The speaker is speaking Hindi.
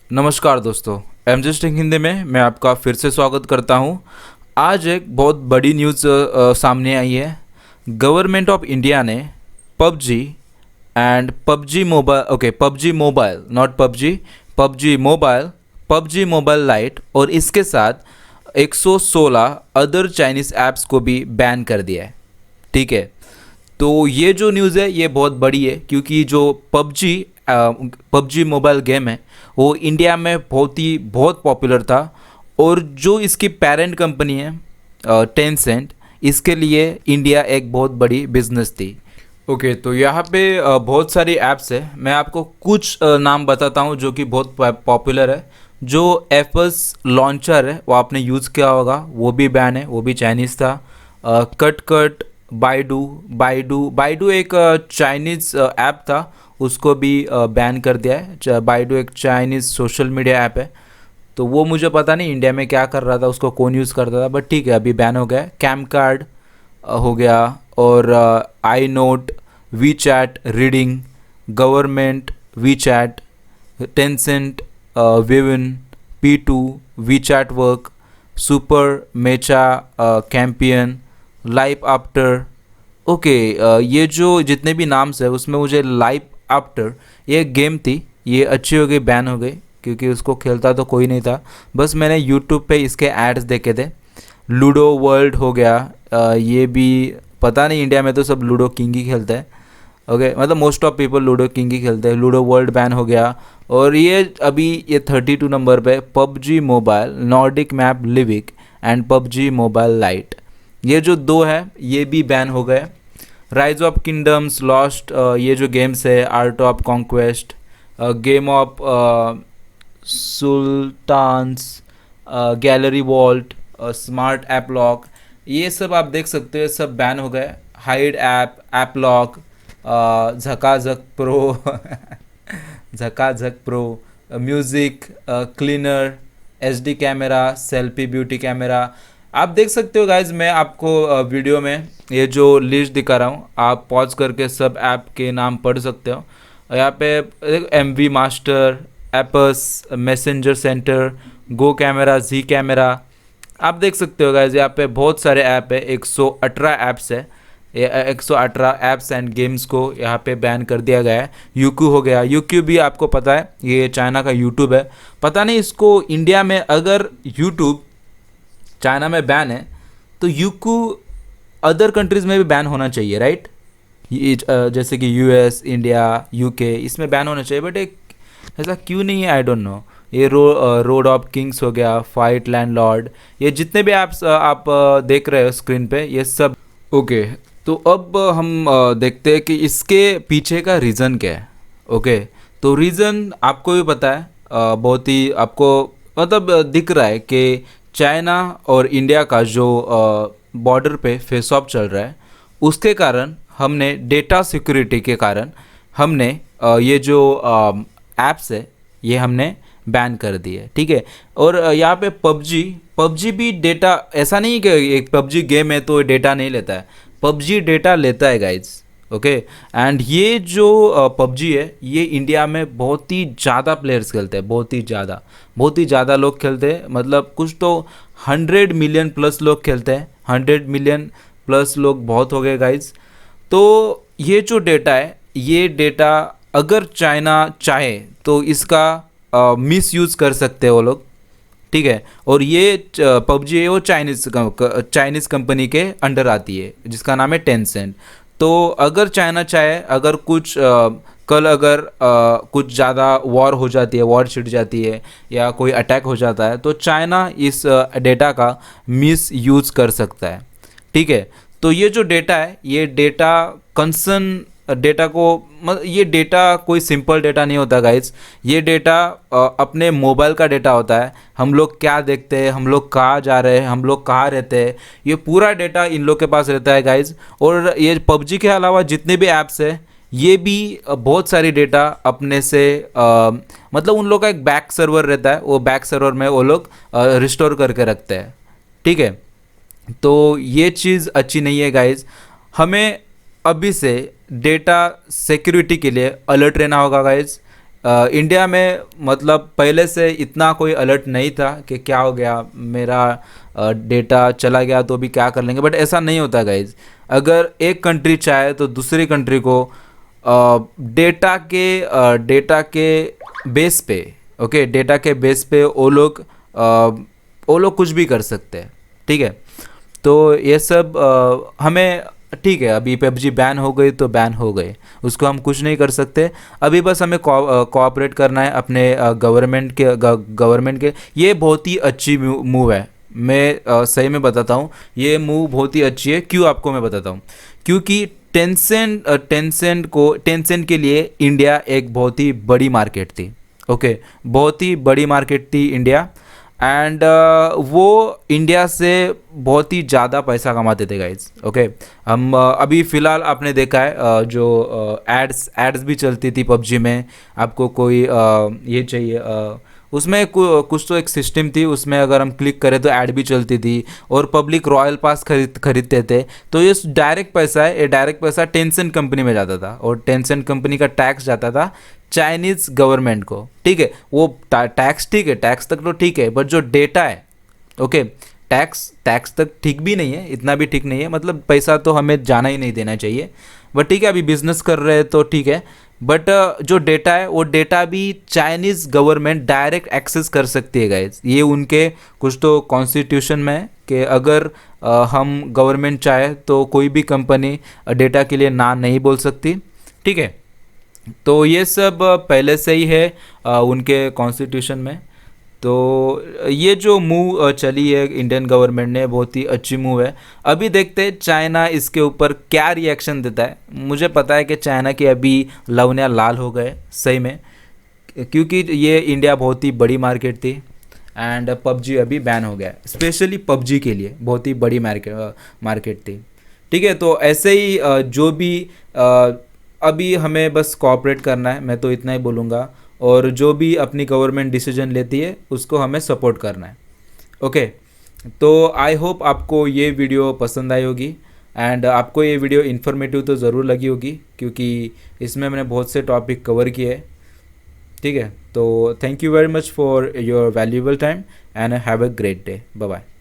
नमस्कार दोस्तों, एमजेस्टिंग हिंदी में मैं आपका फिर से स्वागत करता हूं। आज एक बहुत बड़ी न्यूज़ सामने आई है। गवर्नमेंट ऑफ इंडिया ने PUBG and PUBG mobile PUBG mobile not PUBG PUBG mobile light और इसके साथ 116 अदर चाइनीज़ ऐप्स को भी बैन कर दिया है। ठीक है, तो ये जो न्यूज़ है ये बहुत बड़ी है क्योंकि जो पबजी मोबाइल गेम है वो इंडिया में बहुत पॉपुलर था और जो इसकी पेरेंट कंपनी है टेंसेंट, इसके लिए इंडिया एक बहुत बड़ी बिजनेस थी। ओके, तो यहाँ पे बहुत सारी ऐप्स है। मैं आपको कुछ नाम बताता हूँ जो कि बहुत पॉपुलर है। जो एफएस लॉन्चर है वो आपने यूज़ किया होगा, वो भी बैन है, वो भी चाइनीज़ था। Cut cut, Baidu Baidu Baidu एक चाइनीज़ ऐप था, उसको भी बैन कर दिया है। बाइडू एक चाइनीज़ सोशल मीडिया ऐप है, तो वो मुझे पता नहीं इंडिया में क्या कर रहा था, उसको कौन यूज़ करता था, बट ठीक है अभी बैन हो गया है। कैम कार्ड हो गया और I note, WeChat reading, government WeChat, Tencent, विवन, P2, WeChat work, super mecha, कैंपियन, लाइफ आफ्टर। ओके, ये जो जितने भी नाम्स है उसमें मुझे लाइफ आफ्टर ये एक गेम थी, ये अच्छी हो गई, बैन हो गई क्योंकि उसको खेलता तो कोई नहीं था, बस मैंने यूट्यूब पे इसके एड्स देखे थे। लूडो वर्ल्ड हो गया, ये भी पता नहीं, इंडिया में तो सब लूडो किंग ही खेलते हैं। ओके, मतलब most of people ludo king ही खेलते हैं। लूडो वर्ल्ड बैन हो गया और ये अभी ये 32 नंबर पे PUBG mobile, Nordic map Livik and PUBG mobile light, ये जो दो है ये भी बैन हो गए। राइज ऑफ किंगडम्स, लॉस्ट, ये जो गेम्स है, art of conquest, game of sultans, gallery vault, smart app lock, ये सब आप देख सकते हो, सब बैन हो गए। Hide app, app lock, Jhakajhak pro Jhakajhak pro, music cleaner, HD camera, selfie beauty camera. आप देख सकते हो गाइज, मैं आपको वीडियो में ये जो लिस्ट दिखा रहा हूँ, आप पॉज करके सब ऐप के नाम पढ़ सकते हो। यहाँ पे MV master, apps, messenger centre, go camera, G camera, आप देख सकते हो गाइज यहाँ पे बहुत सारे ऐप है। 118 ऐप्स है, 118 ऐप्स एंड गेम्स को यहाँ पे बैन कर दिया गया है। यूक्यू हो गया, यूक्यू भी आपको पता है ये चाइना का यूट्यूब है। पता नहीं इसको इंडिया में, अगर यूट्यूब चाइना में बैन है तो यूक्यू अदर कंट्रीज़ में भी बैन होना चाहिए, राइट? ये जैसे कि US, इंडिया, UK, इसमें बैन होना चाहिए, बट एक ऐसा क्यों नहीं है, आई डोंट नो। ये रोड ऑफ किंग्स हो गया, फाइट लैंडलॉर्ड, ये जितने भी ऐप्स आप देख रहे हो स्क्रीन पे, ये सब। ओके, तो अब हम देखते हैं कि इसके पीछे का रीज़न क्या है। ओके, तो रीज़न आपको भी पता है, बहुत ही आपको मतलब दिख रहा है कि चाइना और इंडिया का जो बॉर्डर पे फेस ऑफ चल रहा है, उसके कारण हमने डेटा सिक्योरिटी के कारण हमने ये जो ऐप्स है ये हमने बैन कर दिए। ठीक है, और यहाँ पे पबजी भी डेटा, ऐसा नहीं कि एक पबजी गेम है तो डेटा नहीं लेता है, पबजी डेटा लेता है गाइज। ओके, एंड ये जो पबजी है ये इंडिया में बहुत ही ज़्यादा प्लेयर्स खेलते हैं, बहुत ही ज़्यादा लोग खेलते हैं, मतलब कुछ तो 100 मिलियन प्लस लोग खेलते हैं। 100 मिलियन प्लस लोग बहुत हो गए गाइज। तो ये जो डेटा है, ये डेटा अगर चाइना चाहे तो इसका मिस यूज़ कर सकते हैं वो लोग। ठीक है, और ये पबजी है वो चाइनीज़ कंपनी के अंडर आती है जिसका नाम है टेंसेंट। तो अगर चाइना चाहे, अगर कुछ कल अगर कुछ ज़्यादा वॉर हो जाती है, वॉर छिड़ जाती है या कोई अटैक हो जाता है, तो चाइना इस डेटा का मिस यूज़ कर सकता है। ठीक है, तो ये जो डेटा है, ये डेटा कंसर्न डेटा को, ये डेटा कोई सिंपल डेटा नहीं होता गाइज। ये डेटा अपने मोबाइल का डेटा होता है। हम लोग क्या देखते हैं, हम लोग कहाँ जा रहे हैं, हम लोग कहाँ रहते हैं, ये पूरा डेटा इन लोग के पास रहता है गाइज। और ये पबजी के अलावा जितने भी ऐप्स है ये भी बहुत सारी डेटा अपने से मतलब उन लोग का एक बैक सर्वर रहता है, वो बैक सर्वर में वो लोग रिस्टोर करके रखते हैं। ठीक है, तो ये चीज़ अच्छी नहीं है गाइज। हमें अभी से डेटा सिक्योरिटी के लिए अलर्ट रहना होगा गाइज। इंडिया में मतलब पहले से इतना कोई अलर्ट नहीं था कि क्या हो गया, मेरा डेटा चला गया तो अभी क्या कर लेंगे, बट ऐसा नहीं होता गाइज। अगर एक कंट्री चाहे तो दूसरी कंट्री को डेटा के बेस पे, ओके, डेटा के बेस पे वो लोग कुछ भी कर सकते हैं, ठीक है। तो ये सब हमें, ठीक है, अभी पबजी बैन हो गई तो बैन हो गए, उसको हम कुछ नहीं कर सकते। अभी बस हमें कोऑपरेट करना है अपने गवर्नमेंट के। ये बहुत ही अच्छी मूव है, मैं सही में बताता हूँ, ये मूव बहुत ही अच्छी है। क्यों, आपको मैं बताता हूँ। क्योंकि टेंसेंट के लिए इंडिया एक बहुत ही बड़ी मार्केट थी, ओके, बहुत ही बड़ी मार्केट थी इंडिया। एंड वो इंडिया से बहुत ही ज़्यादा पैसा कमाते थे गाइज, ओके। हम अभी फ़िलहाल आपने देखा है जो एड्स भी चलती थी पबजी में। आपको कोई ये चाहिए, उसमें कुछ तो एक सिस्टम थी, उसमें अगर हम क्लिक करें तो ऐड भी चलती थी, और पब्लिक रॉयल पास खरीदते थे। तो ये डायरेक्ट पैसा है, ये डायरेक्ट पैसा टेंसेंट कंपनी में जाता था, और टेंसेंट कंपनी का टैक्स जाता था चाइनीज़ गवर्नमेंट को, ठीक है। वो टैक्स ठीक है, टैक्स तक तो ठीक है, बट जो डेटा है, ओके, टैक्स तक ठीक भी नहीं है, इतना भी ठीक नहीं है, मतलब पैसा तो हमें जाना ही नहीं देना चाहिए। बट ठीक है, अभी बिजनेस कर रहे हैं तो ठीक है, बट जो डेटा है वो डेटा भी चाइनीज़ गवर्नमेंट डायरेक्ट एक्सेस कर सकती है गाइज। ये उनके कुछ तो कॉन्स्टिट्यूशन में है कि अगर हम गवर्नमेंट चाहे तो कोई भी कंपनी डेटा के लिए ना नहीं बोल सकती, ठीक है। तो ये सब पहले से ही है उनके कॉन्स्टिट्यूशन में। तो ये जो मूव चली है इंडियन गवर्नमेंट ने, बहुत ही अच्छी मूव है। अभी देखते हैं चाइना इसके ऊपर क्या रिएक्शन देता है। मुझे पता है कि चाइना के अभी लवनिया लाल हो गए सही में, क्योंकि ये इंडिया बहुत ही बड़ी मार्केट थी, एंड पबजी अभी बैन हो गया, स्पेशली पबजी के लिए बहुत ही बड़ी मार्केट थी, ठीक है। तो ऐसे ही जो भी अभी हमें बस कोऑपरेट करना है, मैं तो इतना ही बोलूँगा। और जो भी अपनी गवर्नमेंट डिसीजन लेती है उसको हमें सपोर्ट करना है, ओके। तो आई होप आपको ये वीडियो पसंद आई होगी, एंड आपको ये वीडियो इन्फॉर्मेटिव तो ज़रूर लगी होगी, क्योंकि इसमें मैंने बहुत से टॉपिक कवर किए हैं, ठीक है। तो thank you very much for your valuable time, and have a great day. Bye bye.